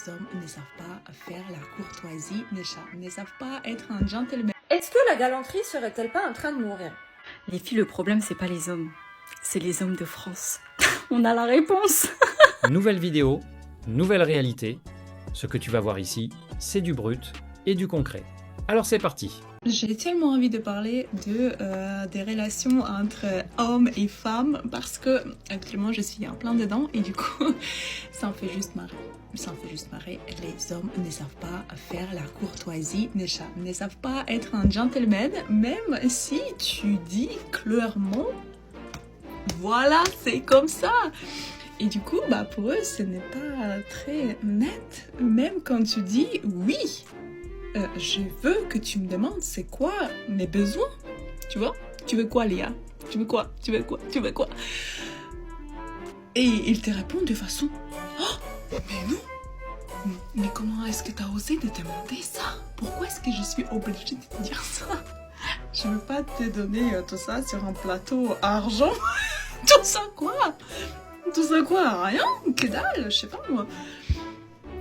les hommes ne savent pas faire la courtoisie, ne savent pas être un gentleman. Est-ce que la galanterie serait-elle pas en train de mourir? Les filles, le problème, c'est pas les hommes. C'est les hommes de France. On a la réponse. Nouvelle vidéo, nouvelle réalité. Ce que tu vas voir ici, c'est du brut et du concret. Alors c'est parti. J'ai tellement envie de parler des relations entre hommes et femmes parce que actuellement je suis en plein dedans et du coup ça me fait juste marrer. Ça me fait juste marrer. Les hommes ne savent pas faire la courtoisie, ne savent pas être un gentleman, même si tu dis clairement voilà, c'est comme ça. Et du coup, pour eux, ce n'est pas très net, même quand tu dis oui. Je veux que tu me demandes c'est quoi mes besoins. Tu vois? Tu veux quoi, Léa? Tu veux quoi? Tu veux quoi? Tu veux quoi? Et ils te répondent de façon oh, mais non! Mais comment est-ce que tu as osé de demander ça? Pourquoi est-ce que je suis obligée de te dire ça? Je veux pas te donner tout ça sur un plateau argent. Tout ça quoi? Tout ça quoi? Rien? Que dalle? Je sais pas moi.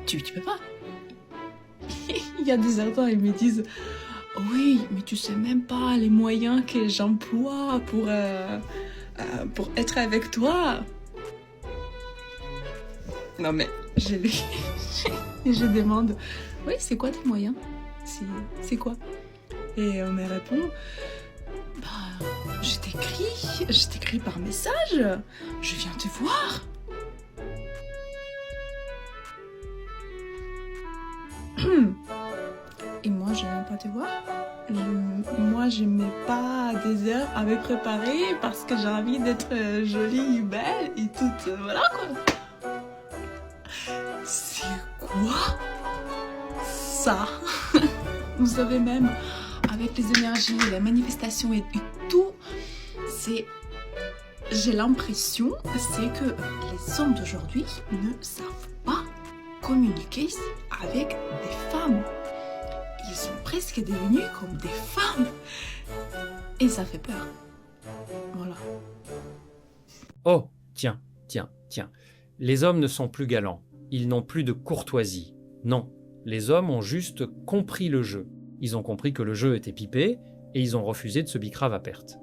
Tu peux pas. Il y a des certains, ils me disent oui, mais tu sais même pas les moyens que j'emploie pour être avec toi. Non mais je demande oui, c'est quoi tes moyens? C'est quoi? Et on me répond je t'écris par message, je viens te voir. Et moi, je viens pas te voir. Moi, je mets pas des heures à me préparer parce que j'ai envie d'être jolie, belle et toute... voilà quoi. C'est quoi ça? Vous savez même, avec les énergies, les manifestations et tout, j'ai l'impression, c'est que les hommes d'aujourd'hui ne savent pas communiquer avec des femmes. Ils sont presque devenus comme des femmes. Et ça fait peur. Voilà. Oh, tiens. Les hommes ne sont plus galants. Ils n'ont plus de courtoisie. Non, les hommes ont juste compris le jeu. Ils ont compris que le jeu était pipé et ils ont refusé de se bicrave à perte.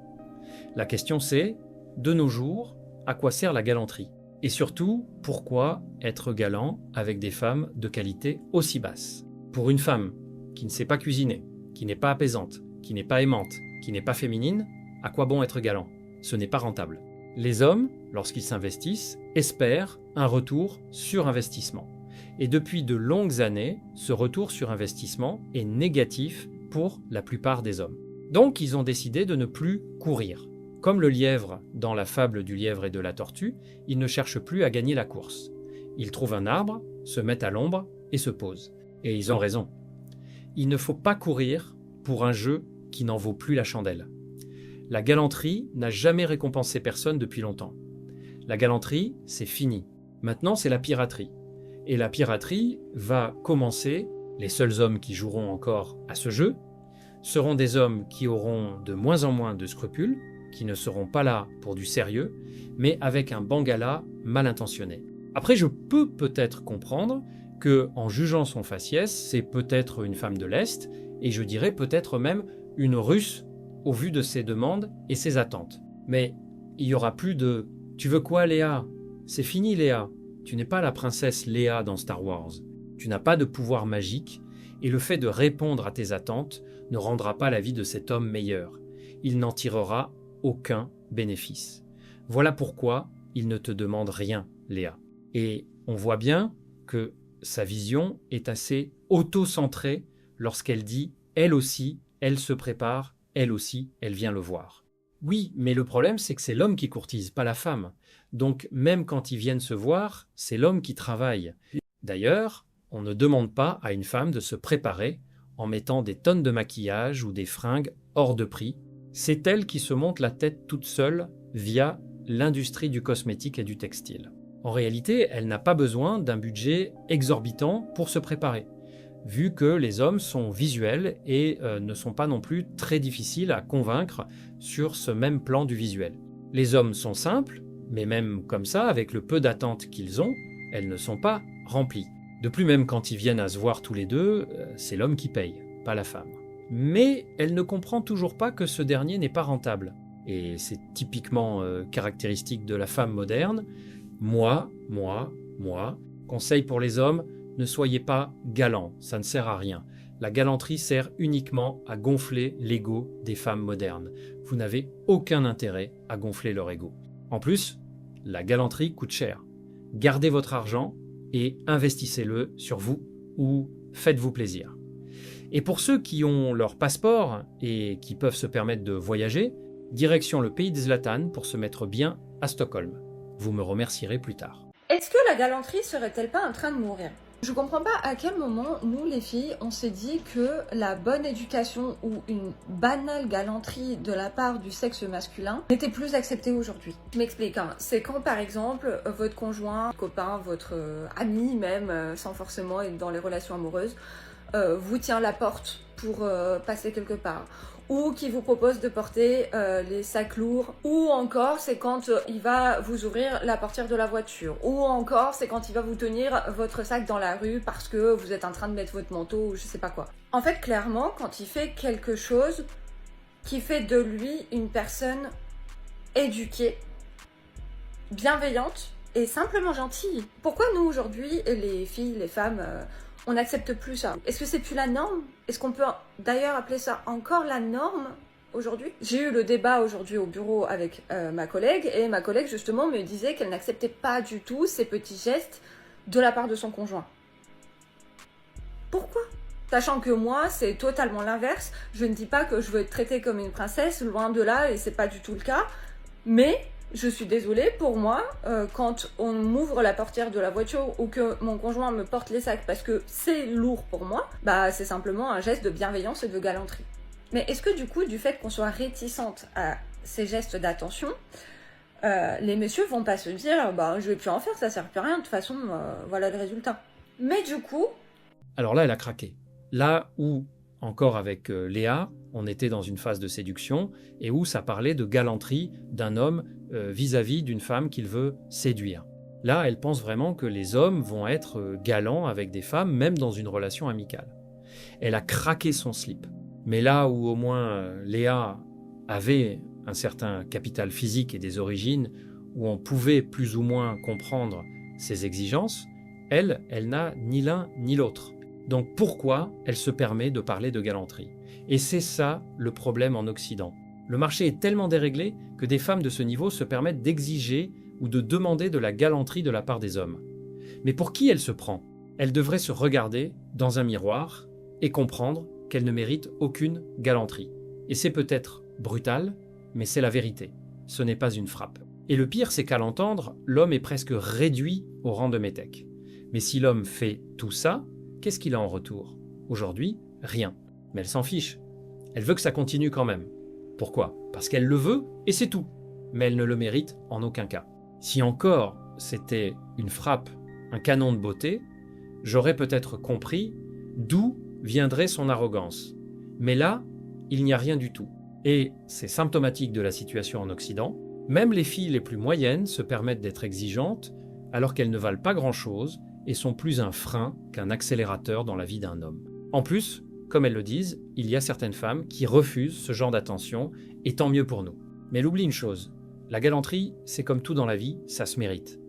La question c'est, de nos jours, à quoi sert la galanterie? Et surtout, pourquoi être galant avec des femmes de qualité aussi basse? Pour une femme qui ne sait pas cuisiner, qui n'est pas apaisante, qui n'est pas aimante, qui n'est pas féminine, à quoi bon être galant? Ce n'est pas rentable. Les hommes, lorsqu'ils s'investissent, espèrent un retour sur investissement. Et depuis de longues années, ce retour sur investissement est négatif pour la plupart des hommes. Donc, ils ont décidé de ne plus courir. Comme le lièvre dans la fable du lièvre et de la tortue, ils ne cherchent plus à gagner la course. Ils trouvent un arbre, se mettent à l'ombre et se posent. Et ils ont raison. Il ne faut pas courir pour un jeu qui n'en vaut plus la chandelle. La galanterie n'a jamais récompensé personne depuis longtemps. La galanterie, c'est fini. Maintenant, c'est la piraterie. Et la piraterie va commencer. Les seuls hommes qui joueront encore à ce jeu seront des hommes qui auront de moins en moins de scrupules, qui ne seront pas là pour du sérieux, mais avec un bangala mal intentionné. Après, je peux peut-être comprendre que, en jugeant son faciès, c'est peut-être une femme de l'Est, et je dirais peut-être même une Russe, au vu de ses demandes et ses attentes. Mais il n'y aura plus de « Tu veux quoi, Léa ? C'est fini, Léa. Tu n'es pas la princesse Léa dans Star Wars. Tu n'as pas de pouvoir magique, et le fait de répondre à tes attentes ne rendra pas la vie de cet homme meilleure. Il n'en tirera aucun bénéfice. Voilà pourquoi il ne te demande rien, Léa. » Et on voit bien que sa vision est assez auto-centrée lorsqu'elle dit « elle aussi, elle se prépare, elle aussi, elle vient le voir ». Oui, mais le problème c'est que c'est l'homme qui courtise, pas la femme. Donc même quand ils viennent se voir, c'est l'homme qui travaille. D'ailleurs, on ne demande pas à une femme de se préparer en mettant des tonnes de maquillage ou des fringues hors de prix. C'est elle qui se monte la tête toute seule via l'industrie du cosmétique et du textile. En réalité, elle n'a pas besoin d'un budget exorbitant pour se préparer, vu que les hommes sont visuels et ne sont pas non plus très difficiles à convaincre sur ce même plan du visuel. Les hommes sont simples, mais même comme ça, avec le peu d'attentes qu'ils ont, elles ne sont pas remplies. De plus, même quand ils viennent à se voir tous les deux, c'est l'homme qui paye, pas la femme. Mais elle ne comprend toujours pas que ce dernier n'est pas rentable. Et c'est typiquement caractéristique de la femme moderne. Moi, conseil pour les hommes, ne soyez pas galants, ça ne sert à rien. La galanterie sert uniquement à gonfler l'ego des femmes modernes. Vous n'avez aucun intérêt à gonfler leur ego. En plus, la galanterie coûte cher. Gardez votre argent et investissez-le sur vous ou faites-vous plaisir. Et pour ceux qui ont leur passeport et qui peuvent se permettre de voyager, direction le pays de Zlatan pour se mettre bien à Stockholm. Vous me remercierez plus tard. Est-ce que la galanterie serait-elle pas en train de mourir? Je comprends pas à quel moment, nous les filles, on s'est dit que la bonne éducation ou une banale galanterie de la part du sexe masculin n'était plus acceptée aujourd'hui. Je m'explique, hein. C'est quand par exemple votre conjoint, copain, votre ami même, sans forcément être dans les relations amoureuses, vous tient la porte pour passer quelque part, ou qui vous propose de porter les sacs lourds, ou encore c'est quand il va vous ouvrir la portière de la voiture, ou encore c'est quand il va vous tenir votre sac dans la rue parce que vous êtes en train de mettre votre manteau ou je sais pas quoi. En fait, clairement, quand il fait quelque chose qui fait de lui une personne éduquée, bienveillante et simplement gentille. Pourquoi nous aujourd'hui, les filles, les femmes, on n'accepte plus ça? Est-ce que c'est plus la norme? Est-ce qu'on peut d'ailleurs appeler ça encore la norme aujourd'hui? J'ai eu le débat aujourd'hui au bureau avec ma collègue, et ma collègue justement me disait qu'elle n'acceptait pas du tout ces petits gestes de la part de son conjoint. Pourquoi? Sachant que moi, c'est totalement l'inverse. Je ne dis pas que je veux être traitée comme une princesse, loin de là, et c'est pas du tout le cas. Mais je suis désolée, pour moi, quand on m'ouvre la portière de la voiture ou que mon conjoint me porte les sacs parce que c'est lourd pour moi, bah c'est simplement un geste de bienveillance et de galanterie. Mais est-ce que du coup, du fait qu'on soit réticente à ces gestes d'attention, les messieurs vont pas se dire bah je vais plus en faire, ça sert plus à rien, de toute façon, voilà le résultat. Mais du coup... Alors là, elle a craqué. Là où, encore avec Léa, on était dans une phase de séduction et où ça parlait de galanterie d'un homme vis-à-vis d'une femme qu'il veut séduire. Là, elle pense vraiment que les hommes vont être galants avec des femmes, même dans une relation amicale. Elle a craqué son slip. Mais là où au moins Léa avait un certain capital physique et des origines, où on pouvait plus ou moins comprendre ses exigences, elle n'a ni l'un ni l'autre. Donc pourquoi elle se permet de parler de galanterie? Et c'est ça le problème en Occident. Le marché est tellement déréglé que des femmes de ce niveau se permettent d'exiger ou de demander de la galanterie de la part des hommes. Mais pour qui elle se prend? Elle devrait se regarder dans un miroir et comprendre qu'elle ne mérite aucune galanterie. Et c'est peut-être brutal, mais c'est la vérité. Ce n'est pas une frappe. Et le pire, c'est qu'à l'entendre, l'homme est presque réduit au rang de métèque. Mais si l'homme fait tout ça, qu'est-ce qu'il a en retour? Aujourd'hui, rien. Mais elle s'en fiche. Elle veut que ça continue quand même. Pourquoi? Parce qu'elle le veut et c'est tout. Mais elle ne le mérite en aucun cas. Si encore c'était une frappe, un canon de beauté, j'aurais peut-être compris d'où viendrait son arrogance. Mais là, il n'y a rien du tout. Et c'est symptomatique de la situation en Occident. Même les filles les plus moyennes se permettent d'être exigeantes alors qu'elles ne valent pas grand-chose et sont plus un frein qu'un accélérateur dans la vie d'un homme. En plus, comme elles le disent, il y a certaines femmes qui refusent ce genre d'attention, et tant mieux pour nous. Mais elle oublie une chose, la galanterie, c'est comme tout dans la vie, ça se mérite.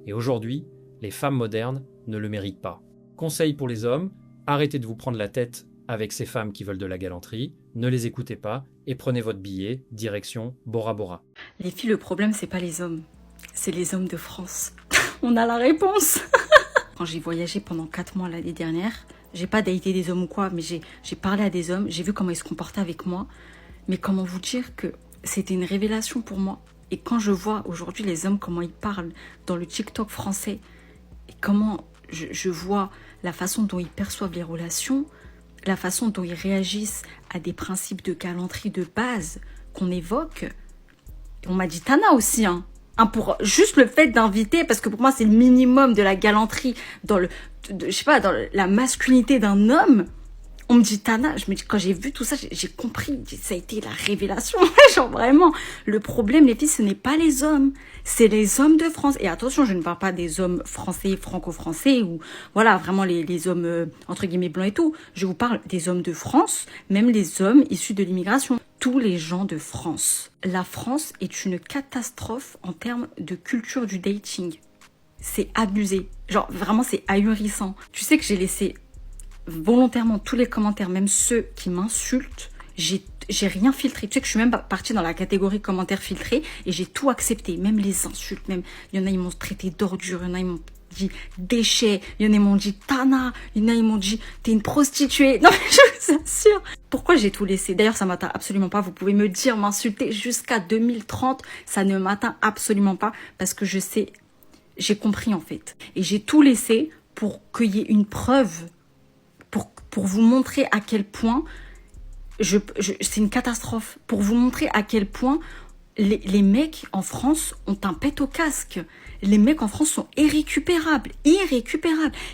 Et aujourd'hui, les femmes modernes ne le méritent pas. Conseil pour les hommes, arrêtez de vous prendre la tête avec ces femmes qui veulent de la galanterie, ne les écoutez pas et prenez votre billet, direction Bora Bora. Les filles, le problème, c'est pas les hommes, c'est les hommes de France. On a la réponse. Quand j'ai voyagé pendant 4 mois l'année dernière, j'ai pas daté des hommes ou quoi, mais j'ai parlé à des hommes, j'ai vu comment ils se comportaient avec moi. Mais comment vous dire que c'était une révélation pour moi. Et quand je vois aujourd'hui les hommes, comment ils parlent dans le TikTok français, et comment je vois la façon dont ils perçoivent les relations, la façon dont ils réagissent à des principes de galanterie de base qu'on évoque. On m'a dit Tana aussi, hein. Pour juste le fait d'inviter, parce que pour moi c'est le minimum de la galanterie dans dans la masculinité d'un homme. On me dit Tana, je me dis, quand j'ai vu tout ça, j'ai compris, ça a été la révélation. Genre vraiment, le problème, les filles, ce n'est pas les hommes, c'est les hommes de France. Et attention, je ne parle pas des hommes français, franco-français, ou voilà, vraiment les hommes, entre guillemets, blancs et tout. Je vous parle des hommes de France, même les hommes issus de l'immigration. Tous les gens de France. La France est une catastrophe en termes de culture du dating. C'est abusé. Genre, vraiment, c'est ahurissant. Tu sais que j'ai laissé volontairement tous les commentaires, même ceux qui m'insultent, j'ai rien filtré. Tu sais que je suis même partie dans la catégorie commentaires filtrés et j'ai tout accepté, même les insultes, même il y en a ils m'ont traité d'ordure, il y en a ils m'ont dit déchet, il y en a ils m'ont dit Tana, il y en a ils m'ont dit t'es une prostituée. Non mais je vous assure. Pourquoi j'ai tout laissé? D'ailleurs ça m'atteint absolument pas. Vous pouvez me dire, m'insulter jusqu'à 2030, ça ne m'atteint absolument pas parce que je sais, j'ai compris en fait. Et j'ai tout laissé pour qu'il y ait une preuve. Pour vous montrer à quel point c'est une catastrophe. Pour vous montrer à quel point les mecs en France ont un pet au casque. Les mecs en France sont irrécupérables.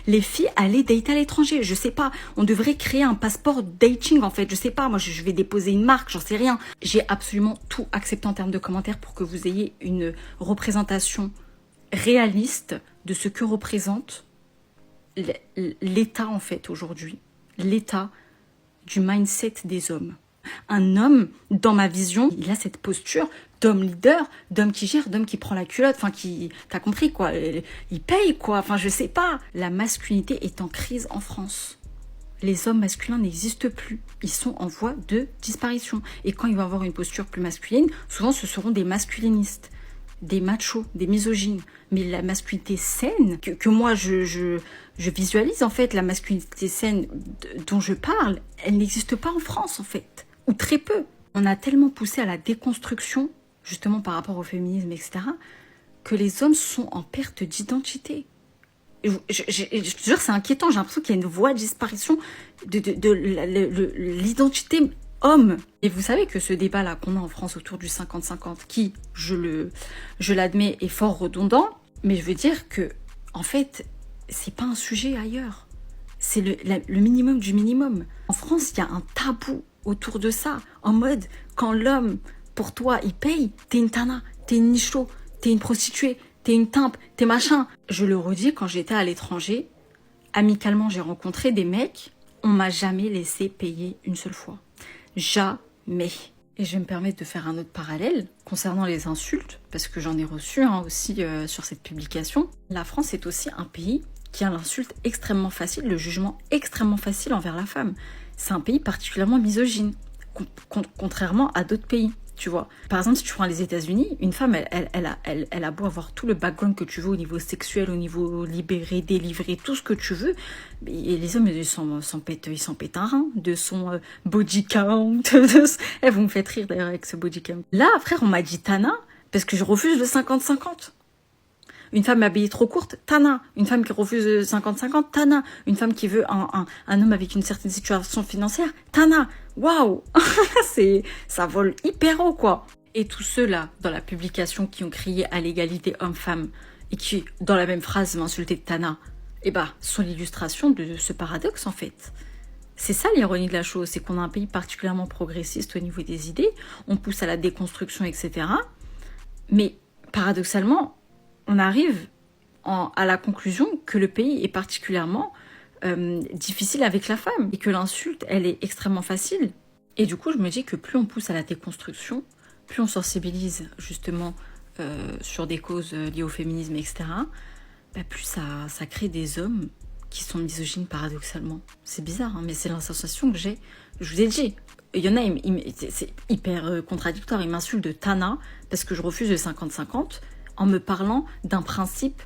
Les filles, allaient dater à l'étranger. Je sais pas, on devrait créer un passeport dating en fait. Je sais pas, moi je vais déposer une marque, j'en sais rien. J'ai absolument tout accepté en termes de commentaires pour que vous ayez une représentation réaliste de ce que représente l'État en fait aujourd'hui. L'état du mindset des hommes. Un homme, dans ma vision, il a cette posture d'homme leader, d'homme qui gère, d'homme qui prend la culotte, enfin qui, t'as compris quoi, il paye quoi, enfin je sais pas. La masculinité est en crise en France. Les hommes masculins n'existent plus. Ils sont en voie de disparition. Et quand ils vont avoir une posture plus masculine, souvent ce seront des masculinistes, des machos, des misogynes. Mais la masculinité saine, que moi je visualise en fait, la masculinité saine dont je parle, elle n'existe pas en France en fait, ou très peu. On a tellement poussé à la déconstruction, justement par rapport au féminisme, etc., que les hommes sont en perte d'identité. Je te jure, c'est inquiétant, j'ai l'impression qu'il y a une voie de disparition de l'identité homme. Et vous savez que ce débat-là qu'on a en France autour du 50-50, qui, je l'admets, est fort redondant, mais je veux dire que, en fait, c'est pas un sujet ailleurs. C'est le minimum du minimum. En France, il y a un tabou autour de ça, en mode, quand l'homme, pour toi, il paye, t'es une tana, t'es une nicho, t'es une prostituée, t'es une timpe, t'es machin. Je le redis, quand j'étais à l'étranger, amicalement, j'ai rencontré des mecs, on m'a jamais laissé payer une seule fois. Jamais. Et je vais me permettre de faire un autre parallèle concernant les insultes, parce que j'en ai reçu aussi sur cette publication. La France est aussi un pays qui a l'insulte extrêmement facile, le jugement extrêmement facile envers la femme. C'est un pays particulièrement misogyne, contrairement à d'autres pays, tu vois. Par exemple, si tu prends les États-Unis, une femme, elle a beau avoir tout le background que tu veux au niveau sexuel, au niveau libéré, délivré, tout ce que tu veux, et les hommes, ils s'en pètent un rein de son body count. Vous me faites rire d'ailleurs avec ce body count. Là, frère, on m'a dit Tana, parce que je refuse le 50-50. Une femme habillée trop courte, Tana. Une femme qui refuse 50-50, Tana. Une femme qui veut un homme avec une certaine situation financière, Tana. Waouh. Ça vole hyper haut, quoi. Et tous ceux-là, dans la publication, qui ont crié à l'égalité homme-femme, et qui, dans la même phrase, m'insultaient de Tana, sont l'illustration de ce paradoxe, en fait. C'est ça l'ironie de la chose, c'est qu'on a un pays particulièrement progressiste au niveau des idées, on pousse à la déconstruction, etc. Mais, paradoxalement, on arrive à la conclusion que le pays est particulièrement difficile avec la femme et que l'insulte, elle est extrêmement facile. Et du coup, je me dis que plus on pousse à la déconstruction, plus on sensibilise justement sur des causes liées au féminisme, etc., plus ça crée des hommes qui sont misogynes paradoxalement. C'est bizarre, mais c'est la sensation que j'ai. Je vous ai dit, il y en a, c'est hyper contradictoire, ils m'insultent de Tana parce que je refuse le 50-50, en me parlant d'un principe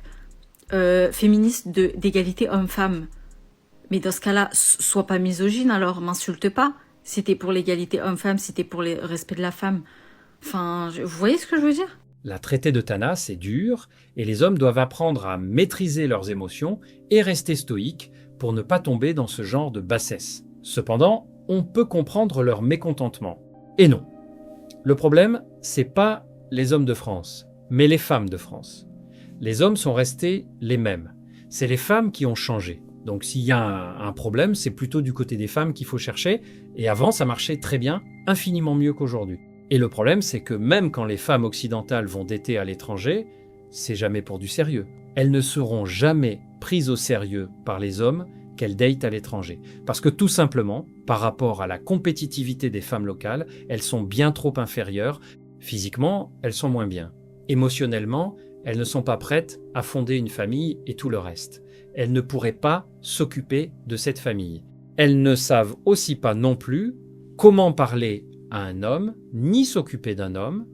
féministe d'égalité homme-femme. Mais dans ce cas-là, sois pas misogyne alors, m'insulte pas. Si t'es pour l'égalité homme-femme, si t'es pour le respect de la femme. Enfin, vous voyez ce que je veux dire ? La traiter de Tana, c'est dur, et les hommes doivent apprendre à maîtriser leurs émotions et rester stoïques pour ne pas tomber dans ce genre de bassesse. Cependant, on peut comprendre leur mécontentement. Et non. Le problème, c'est pas les hommes de France, mais les femmes de France. Les hommes sont restés les mêmes. C'est les femmes qui ont changé. Donc s'il y a un problème, c'est plutôt du côté des femmes qu'il faut chercher. Et avant, ça marchait très bien, infiniment mieux qu'aujourd'hui. Et le problème, c'est que même quand les femmes occidentales vont dater à l'étranger, c'est jamais pour du sérieux. Elles ne seront jamais prises au sérieux par les hommes qu'elles datent à l'étranger. Parce que tout simplement, par rapport à la compétitivité des femmes locales, elles sont bien trop inférieures. Physiquement, elles sont moins bien. Émotionnellement, elles ne sont pas prêtes à fonder une famille et tout le reste. Elles ne pourraient pas s'occuper de cette famille. Elles ne savent aussi pas non plus comment parler à un homme, ni s'occuper d'un homme.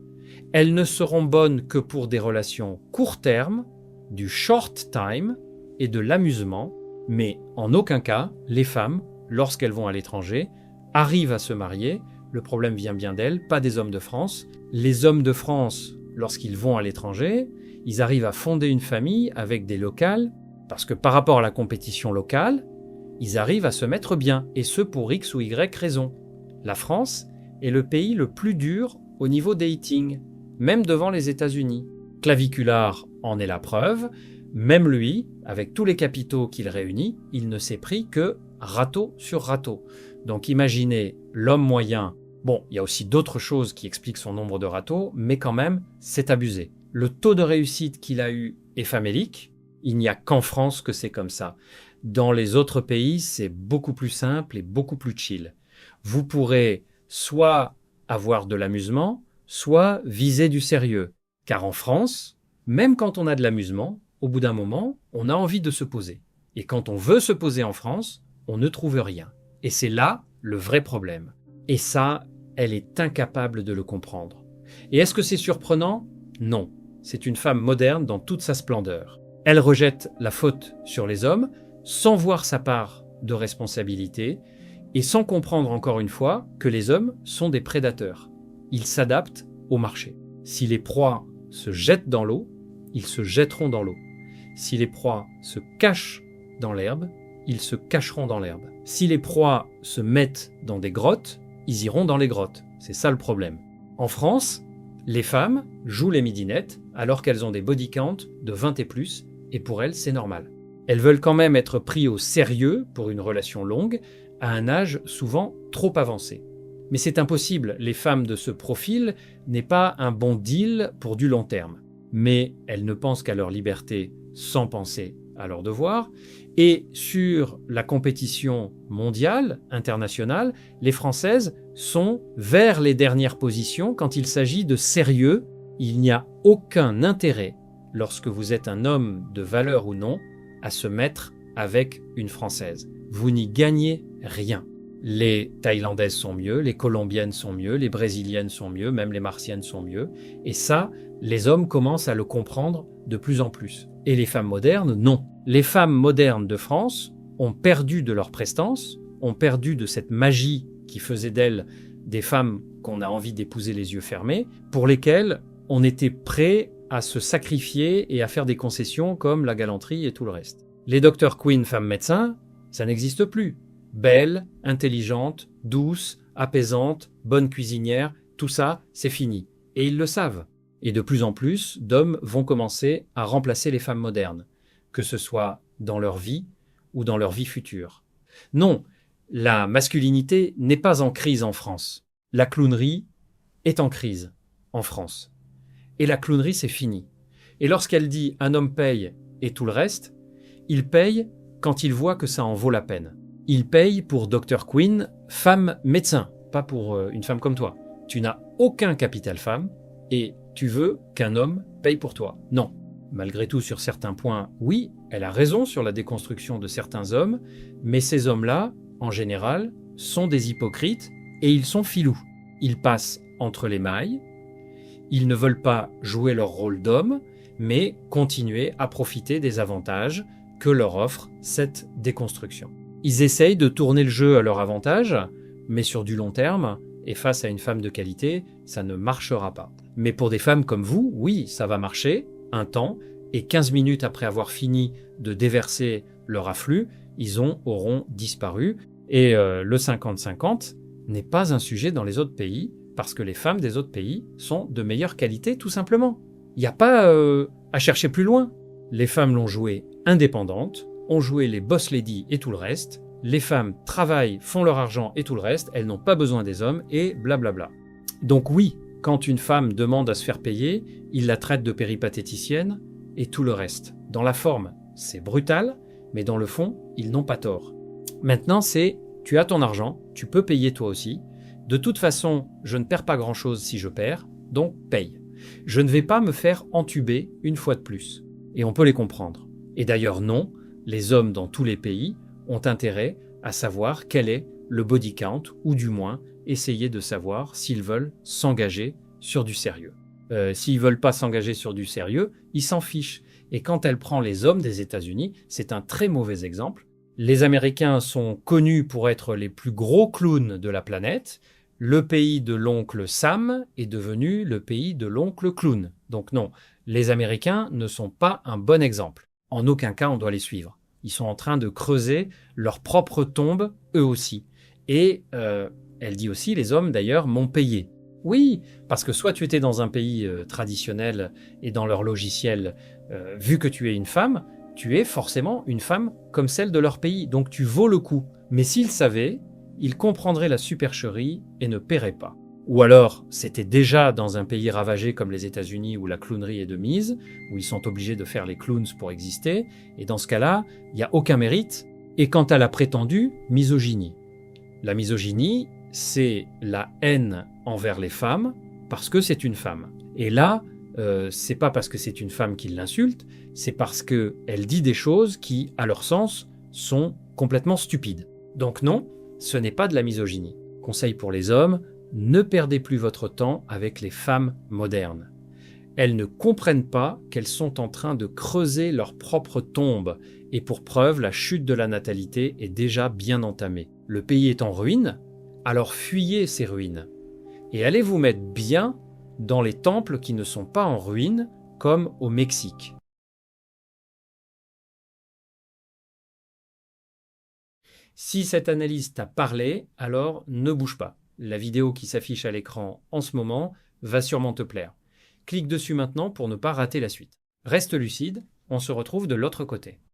Elles ne seront bonnes que pour des relations court terme, du short time et de l'amusement, mais en aucun cas, les femmes, lorsqu'elles vont à l'étranger, arrivent à se marier. Le problème vient bien d'elles, pas des hommes de France. Les hommes de France, lorsqu'ils vont à l'étranger, ils arrivent à fonder une famille avec des locales, parce que par rapport à la compétition locale, ils arrivent à se mettre bien, et ce pour X ou Y raison. La France est le pays le plus dur au niveau dating, même devant les États-Unis. Claviculaire en est la preuve. Même lui, avec tous les capitaux qu'il réunit, il ne s'est pris que râteau sur râteau. Donc imaginez l'homme moyen. Bon, il y a aussi d'autres choses qui expliquent son nombre de râteaux, mais quand même, c'est abusé. Le taux de réussite qu'il a eu est famélique. Il n'y a qu'en France que c'est comme ça. Dans les autres pays, c'est beaucoup plus simple et beaucoup plus chill. Vous pourrez soit avoir de l'amusement, soit viser du sérieux. Car en France, même quand on a de l'amusement, au bout d'un moment, on a envie de se poser. Et quand on veut se poser en France, on ne trouve rien. Et c'est là le vrai problème. Et ça, elle est incapable de le comprendre. Et est-ce que c'est surprenant ? Non. C'est une femme moderne dans toute sa splendeur. Elle rejette la faute sur les hommes, sans voir sa part de responsabilité, et sans comprendre encore une fois que les hommes sont des prédateurs. Ils s'adaptent au marché. Si les proies se jettent dans l'eau, ils se jetteront dans l'eau. Si les proies se cachent dans l'herbe, ils se cacheront dans l'herbe. Si les proies se mettent dans des grottes, ils iront dans les grottes. C'est ça le problème. En France, les femmes jouent les midinettes alors qu'elles ont des body count de 20 et plus, et pour elles, c'est normal. Elles veulent quand même être prises au sérieux pour une relation longue, à un âge souvent trop avancé. Mais c'est impossible, les femmes de ce profil n'est pas un bon deal pour du long terme. Mais elles ne pensent qu'à leur liberté sans penser à leurs devoirs. Et sur la compétition mondiale, internationale, les Françaises sont vers les dernières positions quand il s'agit de sérieux. Il n'y a aucun intérêt, lorsque vous êtes un homme de valeur ou non, à se mettre avec une Française. Vous n'y gagnez rien. Les Thaïlandaises sont mieux, les Colombiennes sont mieux, les Brésiliennes sont mieux, même les Martiennes sont mieux. Et ça, les hommes commencent à le comprendre de plus en plus. Et les femmes modernes, non. Les femmes modernes de France ont perdu de leur prestance, ont perdu de cette magie qui faisait d'elles des femmes qu'on a envie d'épouser les yeux fermés, pour lesquelles on était prêt à se sacrifier et à faire des concessions comme la galanterie et tout le reste. Les Dr Queen femmes médecins, ça n'existe plus. Belle, intelligente, douce, apaisante, bonne cuisinière, tout ça, c'est fini. Et ils le savent. Et de plus en plus, d'hommes vont commencer à remplacer les femmes modernes, que ce soit dans leur vie ou dans leur vie future. Non, la masculinité n'est pas en crise en France. La clownerie est en crise en France. Et la clownerie, c'est fini. Et lorsqu'elle dit « un homme paye et tout le reste », il paye quand il voit que ça en vaut la peine. Il paye pour Dr Queen, femme médecin, pas pour une femme comme toi. Tu n'as aucun capital femme et tu veux qu'un homme paye pour toi. Non. Malgré tout, sur certains points, oui, elle a raison sur la déconstruction de certains hommes, mais ces hommes-là, en général, sont des hypocrites et ils sont filous. Ils passent entre les mailles, ils ne veulent pas jouer leur rôle d'homme, mais continuer à profiter des avantages que leur offre cette déconstruction. Ils essayent de tourner le jeu à leur avantage, mais sur du long terme, et face à une femme de qualité, ça ne marchera pas. Mais pour des femmes comme vous, oui, ça va marcher, un temps, et 15 minutes après avoir fini de déverser leur afflux, ils auront disparu. Et le 50-50 n'est pas un sujet dans les autres pays, parce que les femmes des autres pays sont de meilleure qualité, tout simplement. Il n'y a pas à chercher plus loin. Les femmes l'ont joué indépendante, ont joué les boss ladies et tout le reste. Les femmes travaillent, font leur argent et tout le reste. Elles n'ont pas besoin des hommes et blablabla. Donc oui, quand une femme demande à se faire payer, ils la traitent de péripatéticienne et tout le reste. Dans la forme, c'est brutal, mais dans le fond, ils n'ont pas tort. Maintenant, c'est tu as ton argent, tu peux payer toi aussi. De toute façon, je ne perds pas grand-chose si je perds, donc paye. Je ne vais pas me faire entuber une fois de plus. Et on peut les comprendre. Et d'ailleurs non, les hommes dans tous les pays ont intérêt à savoir quel est le body count, ou du moins essayer de savoir s'ils veulent s'engager sur du sérieux. S'ils veulent pas s'engager sur du sérieux, ils s'en fichent. Et quand elle prend les hommes des États-Unis, c'est un très mauvais exemple. Les Américains sont connus pour être les plus gros clowns de la planète. Le pays de l'oncle Sam est devenu le pays de l'oncle clown. Donc non, les Américains ne sont pas un bon exemple. En aucun cas on doit les suivre. Ils sont en train de creuser leur propre tombe, eux aussi. Et elle dit aussi, les hommes d'ailleurs m'ont payé. Oui, parce que soit tu étais dans un pays traditionnel et dans leur logiciel, vu que tu es une femme, tu es forcément une femme comme celle de leur pays, donc tu vaux le coup. Mais s'ils savaient, ils comprendraient la supercherie et ne paieraient pas. Ou alors, c'était déjà dans un pays ravagé comme les États-Unis où la clownerie est de mise, où ils sont obligés de faire les clowns pour exister, et dans ce cas-là, il n'y a aucun mérite. Et quant à la prétendue misogynie. La misogynie, c'est la haine envers les femmes parce que c'est une femme. Et là, c'est pas parce que c'est une femme qui l'insulte, c'est parce qu'elle dit des choses qui, à leur sens, sont complètement stupides. Donc non, ce n'est pas de la misogynie. Conseil pour les hommes, ne perdez plus votre temps avec les femmes modernes. Elles ne comprennent pas qu'elles sont en train de creuser leur propre tombe, et pour preuve, la chute de la natalité est déjà bien entamée. Le pays est en ruine, alors fuyez ces ruines, et allez vous mettre bien dans les temples qui ne sont pas en ruine, comme au Mexique. Si cette analyse t'a parlé, alors ne bouge pas. La vidéo qui s'affiche à l'écran en ce moment va sûrement te plaire. Clique dessus maintenant pour ne pas rater la suite. Reste lucide, on se retrouve de l'autre côté.